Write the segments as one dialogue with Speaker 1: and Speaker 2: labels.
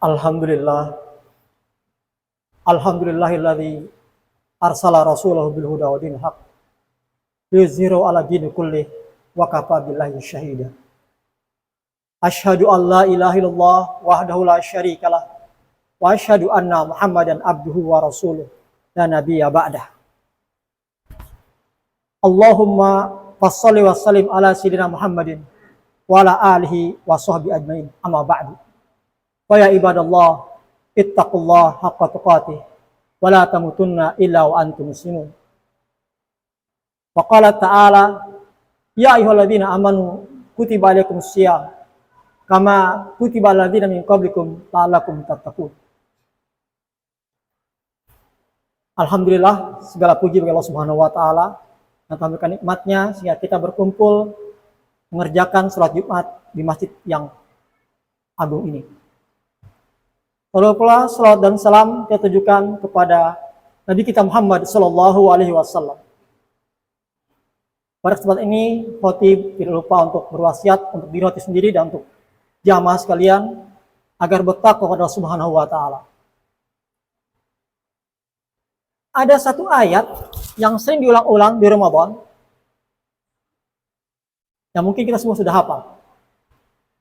Speaker 1: Alhamdulillah. Alhamdulillahilladzi arsala rasulahu bil huda wa dinil haq liyuzhirahu ala dini kullih wa kafa billahi syahida. Asyhadu an la ilaha illallah wahdahu la syarikalah wa asyhadu anna Muhammadan abduhu wa rasuluh la nabiyya ba'dah. Allahumma fassalli wa sallim ala sayyidina Muhammadin wa ala alihi wa sahbihi ajmain. Amma ba'du. Wa ya ibadallah, ittaqullah haqqa tuqatih wa la tamutunna illa wa antum muslimun. Wa qala ta'ala, ya ayyuhalladzina amanu kutiba alaikumus syiyam kama kutiba alal ladzina min qablikum la'allakum tattaqun. Alhamdulillah, segala puji bagi Allah Subhanahu wa taala yang telah memberikan nikmatnya sehingga kita berkumpul mengerjakan salat Jumat di masjid yang agung ini. Lalu pula salawat dan salam kita tujukan kepada Nabi kita Muhammad sallallahu alaihi wasallam. Pada kesempatan ini, khotib tidak lupa untuk berwasiat untuk diri khotib sendiri dan untuk jamaah sekalian agar bertakwa kepada Allah Subhanahu wa taala. Ada satu ayat yang sering diulang-ulang di Ramadan yang mungkin kita semua sudah hafal.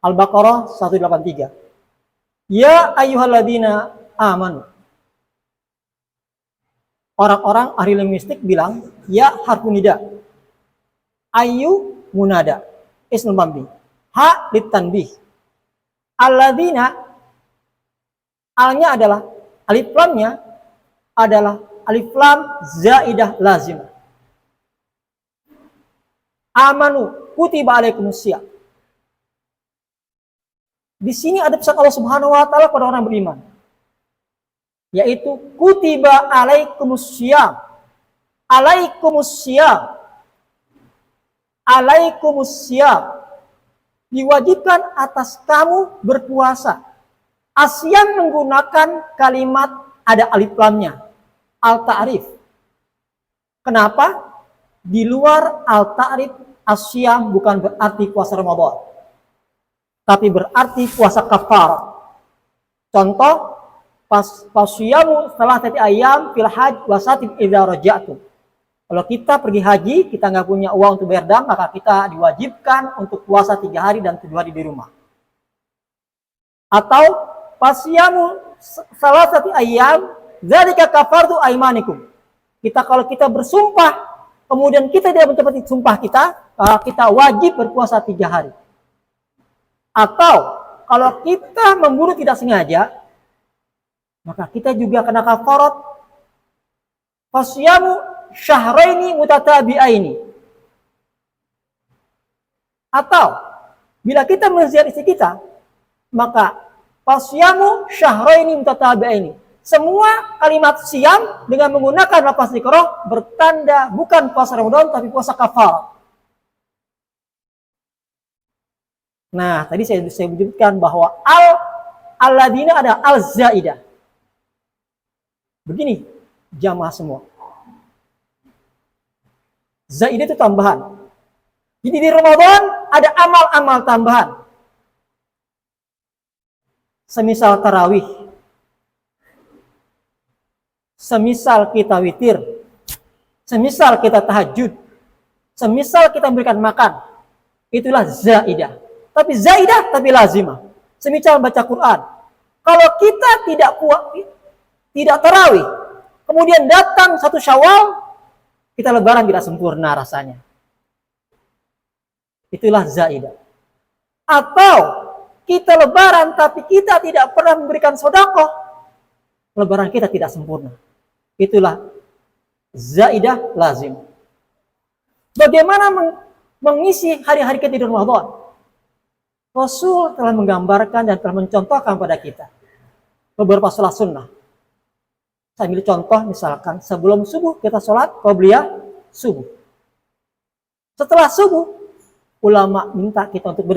Speaker 1: Al-Baqarah 183. Ya ayyuhalladzina amanu. Orang-orang ahli linguistik bilang ya harfu nida. Ayyu munada. Ismul mabni. Ha litanbih. Alladzina, alnya adalah alif lamnya adalah alif lam zaidah lazimah. Amanu kutiba alaikumus syiyam. Di sini ada pesan Allah Subhanahu wa taala kepada orang beriman, yaitu kutiba alaikumus syiyam. Alaikumus syiyam. Alaikumus syiyam. Diwajibkan atas kamu berpuasa. Asyam menggunakan kalimat ada alif lamnya, al-ta'rif. Kenapa? Di luar al-ta'rif, asyam bukan berarti puasa Ramadan, tapi berarti puasa kafar. Contoh, pasyamu salasati ayyam fil hajj wa satim idza raja'tum. Kalau kita pergi haji, kita nggak punya uang untuk bayar dam, maka kita diwajibkan untuk puasa 3 hari dan 7 hari di rumah. Atau pasyamu salasati ayyam dzalika kafartu aymanikum. Kalau kita bersumpah kemudian kita tidak menepati sumpah kita, maka kita wajib berpuasa 3 hari. Atau kalau kita membunuh tidak sengaja, maka kita juga kena kafarat. Fasyamu syahraini mutatabi'aini. Atau bila kita menziarah istri kita, maka fasyamu syahraini mutatabi'aini. Semua kalimat siam dengan menggunakan lafaz ikrah bertanda bukan puasa Ramadan tapi puasa kafar. Nah, tadi saya menyebutkan bahwa al-ladina ada al-zaidah. Begini, jamaah semua. Zaidah itu tambahan. Jadi di Ramadan ada amal-amal tambahan. Semisal tarawih. Semisal kita witir. Semisal kita tahajud. Semisal kita memberikan makan. Itulah zaidah. Tapi zaidah tapi lazimah. Semisal baca Quran. Kalau kita tidak tarawih, kemudian datang 1 Syawal, kita lebaran tidak sempurna rasanya. Itulah zaidah. Atau kita lebaran tapi kita tidak pernah memberikan sedekah, lebaran kita tidak sempurna. Itulah zaidah lazim. Bagaimana mengisi hari-hari kita di Ramadan? Rasul telah menggambarkan dan telah mencontohkan pada kita beberapa sholat sunnah. Saya ambil contoh misalkan sebelum subuh kita sholat qobliyah subuh. Setelah subuh, ulama minta kita untuk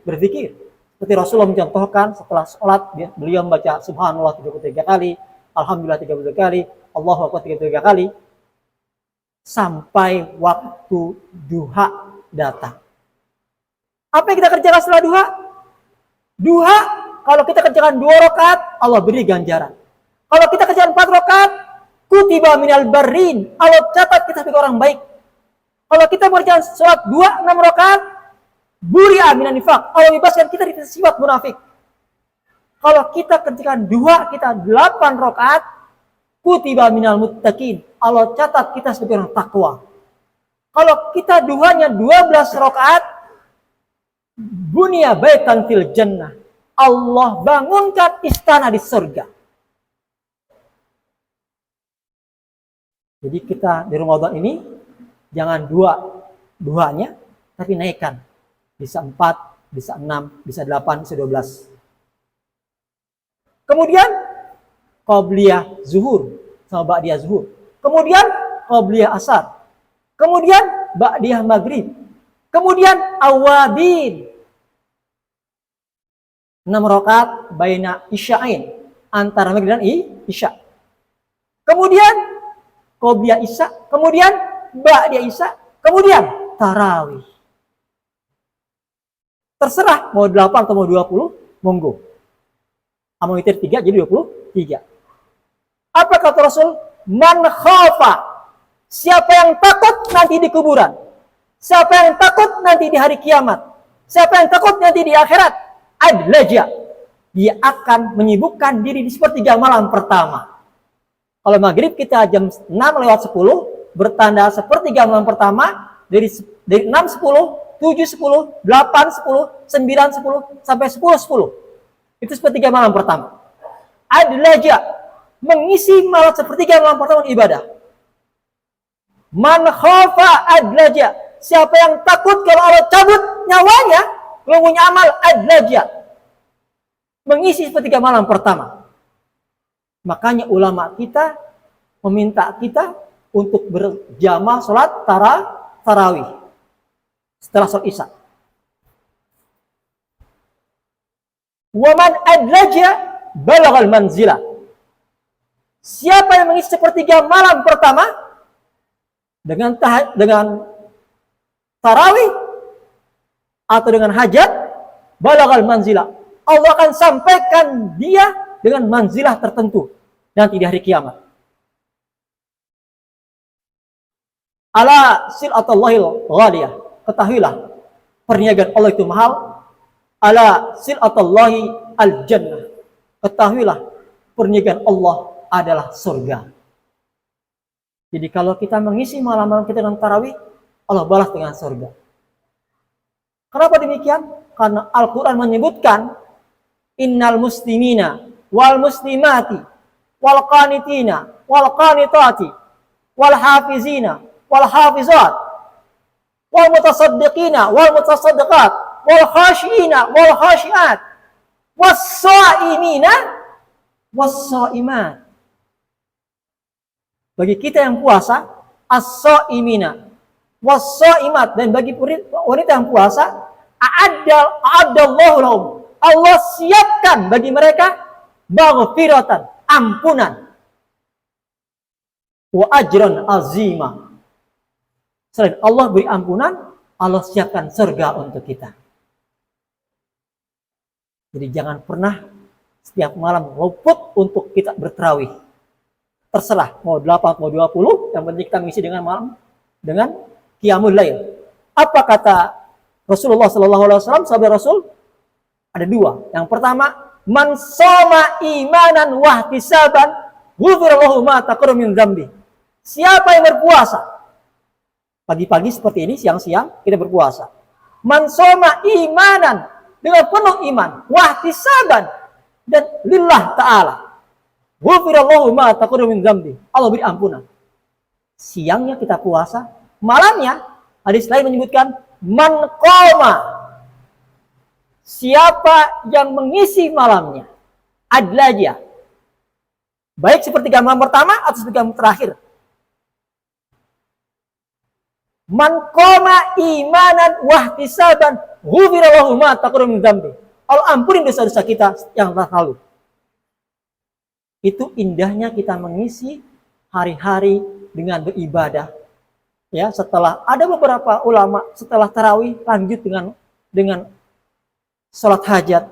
Speaker 1: berzikir. Seperti Rasulullah mencontohkan setelah sholat beliau membaca subhanallah 33 kali, alhamdulillah 33 kali, Allahu akbar 33 kali, sampai waktu duha datang. Apa yang kita kerjakan setelah duha? Duha kalau kita kerjakan 2 rakaat, Allah beri ganjaran. Kalau kita kerjakan 4 rakaat, kutiba minal barin, Allah catat kita sebagai orang baik. Kalau kita mengerjakan sholat 2, 6 rakaat, buri'a minan nifaq, Allah bebaskan kita dari sifat munafik. Kalau kita kerjakan 2, kita 8 rakaat, kutiba minal muttaqin, Allah catat kita sebagai orang takwa. Kalau kita duanya 12 rakaat, bunya baitan fil jannah, Allah bangunkan istana di surga. Jadi kita di Ramadan ini jangan duanya, tapi naikkan. Bisa 4, bisa 6, bisa 8, bisa 12. Kemudian qabliyah zuhur sama ba'diyah zuhur. Kemudian qabliyah asar. Kemudian ba'diyah maghrib. Kemudian awadin. 6 rakaat baina isya'ain, antara maghrib dan isya. Kemudian qabliyah isya, kemudian ba'diyah isya, kemudian tarawih. Terserah mau 8 atau mau 20, monggo. Amal witir 3 jadi 23. Apa kata Rasul? Man khafa, siapa yang takut nanti di kuburan, siapa yang takut nanti di hari kiamat, siapa yang takut nanti di akhirat, adlaja, dia akan menyibukkan diri di sepertiga malam pertama. Kalau maghrib kita jam 6:10, bertanda sepertiga malam pertama, dari 6:10, 7:10, 8:10, 9:10 sampai 10:10. Itu sepertiga malam pertama. Adlaja, mengisi malam sepertiga malam pertama ibadah. Man khafa adlaja, siapa yang takut kalau Allah cabut nyawanya, kalau punya amal adlaja, mengisi sepertiga malam pertama. Makanya ulama kita meminta kita untuk berjamaah sholat tarawih setelah sholat isya. Waman adlaja balagal manzilah, siapa yang mengisi sepertiga malam pertama dengan tarawih atau dengan hajat, balagal manzilah, Allah akan sampaikan dia dengan manzilah tertentu nanti di hari kiamat. Ala sil'atullahil ghaliyah, ketahuilah perniagaan Allah itu mahal. Ala sil'atullahi al-jannah, ketahuilah perniagaan Allah adalah surga. Jadi kalau kita mengisi malam-malam kita dengan tarawih, Allah balas dengan surga. Kenapa demikian? Karena Al-Quran menyebutkan innal muslimina wal muslimati wal qanitina wal qanitati wal hafizina wal hafizat wal mutasaddiqina wal mutasaddiqat wal khashiina wal khashiat was shaimina was shaimat. Bagi kita yang puasa, as-shaimina was shaimat, dan bagi wanita yang puasa, a'addallahu lahum, Allah siapkan bagi mereka maghfiratan, ampunan, wa ajran azima. Selain Allah beri ampunan, Allah siapkan surga untuk kita. Jadi jangan pernah setiap malam luput untuk kita bertarawih. Terserah mau 8 mau 20, yang penting kita mengisi dengan malam dengan qiyamul lail. Apa kata Rasulullah sallallahu alaihi wasallam, sahabat Rasul? Ada 2. Yang pertama, man shoma imanan wa ihtisaban ghufira lahu ma taqaddama min dzambi. Siapa yang berpuasa pagi-pagi seperti ini, siang-siang kita berpuasa. Man shoma imanan, dengan penuh iman, wa ihtisaban, dan lillah ta'ala, ghufira lahu ma taqaddama min dzambi. Allah beri ampunan. Siangnya kita puasa, malamnya hadis lain menyebutkan man qoma, siapa yang mengisi malamnya, adlaja, baik sepertiga malam pertama atau sepertiga malam terakhir. Man qoma imanan wa ihtisaban ghufira lahu ma taqaddama min dzambi. Allah ampuni dosa-dosa kita yang lalu. Itu indahnya kita mengisi hari-hari dengan beribadah. Ya, setelah ada beberapa ulama setelah tarawih lanjut dengan sholat hajat.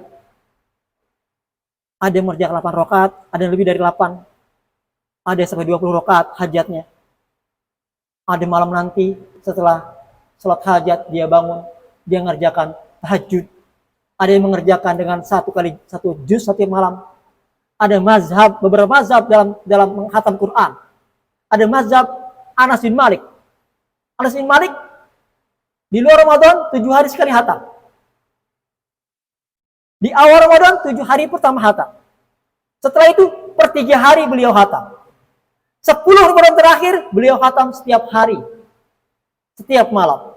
Speaker 1: Ada yang mengerjakan 8 rakaat, ada yang lebih dari 8. Ada yang sampai 20 rakaat hajatnya. Ada malam nanti setelah sholat hajat dia bangun, dia mengerjakan tahajud. Ada yang mengerjakan dengan satu juz setiap malam. Ada mazhab, beberapa mazhab dalam menghatam Quran. Ada mazhab Anas bin Malik. Anas bin Malik di luar Ramadan 7 hari sekali hatam. Di awal Ramadan 7 hari pertama hatam. Setelah itu per 3 hari beliau hatam. 10 Ramadan terakhir beliau hatam setiap hari. Setiap malam.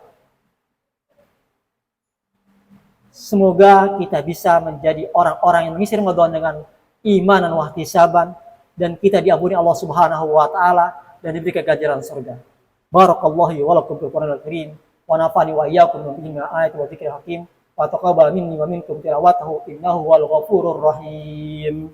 Speaker 1: Semoga kita bisa menjadi orang-orang yang mengisi Ramadan dengan iman dan wahtisaban, dan kita diampuni Allah Subhanahu wa taala dan diberikan ganjaran surga. Barakallahu wa lakum fil Qur'anil Karim wa nafa'ani wa iyyakum bima ayati wa dzikril hakim wa taqabbal minni wa minkum tilawatahu innahu wal ghafurur rahim.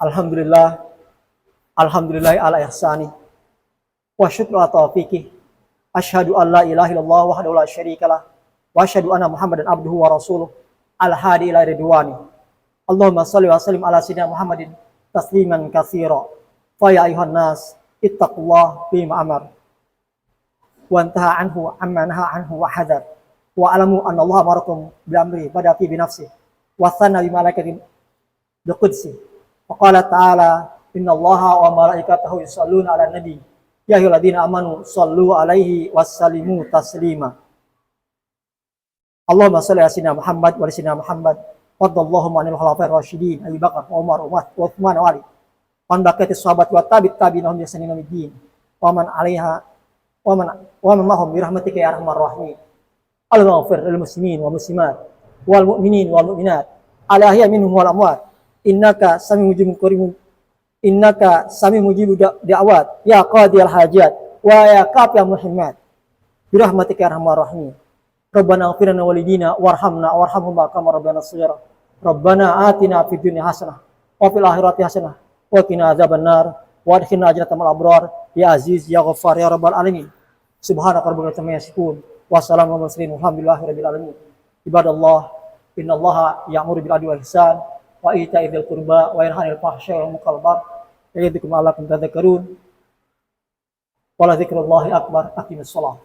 Speaker 1: Alhamdulillah, alhamdulillah ala ihsani, wa syukru ala taufiqih. Asyhadu an la ilaha illallah wahdahu la syarikalah, wa asyhadu anna Muhammadan abduhu wa rasuluh, al-hadi ila ridwani. Allahumma shalli wa sallim ala sayyidina Muhammadin tasliman katsira. Fa ya ayuhan nas ittaqullah bima amar wa antaha anhu amma naha anhu wa hadar. Wa alamu anna Allah amarakum bi amri bada fi bi nafsi wa thanna bi malaikatin bi qudsi. Waqala ta'ala innallaha wa malaikatahu yusholluna 'alan nabi ya ayyuhalladzina amanu shollu 'alaihi wasallimu taslima. Allahumma shalli ala sayyidina Muhammad wa ala sayyidina Muhammad wadallahu anil khulafa'ir rasyidin Abu Bakar wa Umar wa Utsman wa Ali wa baqiyati sahabat wa tabi'in hum bi ihsanin ila yaumid wa man 'alaiha wa man mahum bi rahmatika ya arhamar rahimin. Allahumma ighfir lil muslimin wa muslimat wal mu'minin wal mu'minat al ahya minhum wal amwat innaka sami mujibu da'wat ya qadiyal hajat wa ya kafiyal muhimmat bi rahmatika ya arhamar rahimin. Rabbana ighfir lana walidina warhamna warhamhum kama rabbana shaghira. Rabbana atina fid dunya hasanah wa fil akhirati hasanah wa qina adzabannar wa adkhilna jannatal abrar ya aziz ya ghaffar ya rabbal alamin. Subhanaka rabbika amma yasifun wa salamun alal mursalin walhamdulillahi rabbil alamin. Ibadallah innallaha ya'muru bil adli wal ihsan wa ita'i dzil qurba wa yanha 'anil fahsya'i wal munkari wal baghi ya'idukum la'allakum tadhakkarun. Wa la dzikrullahi akbar. Aqimus shalah.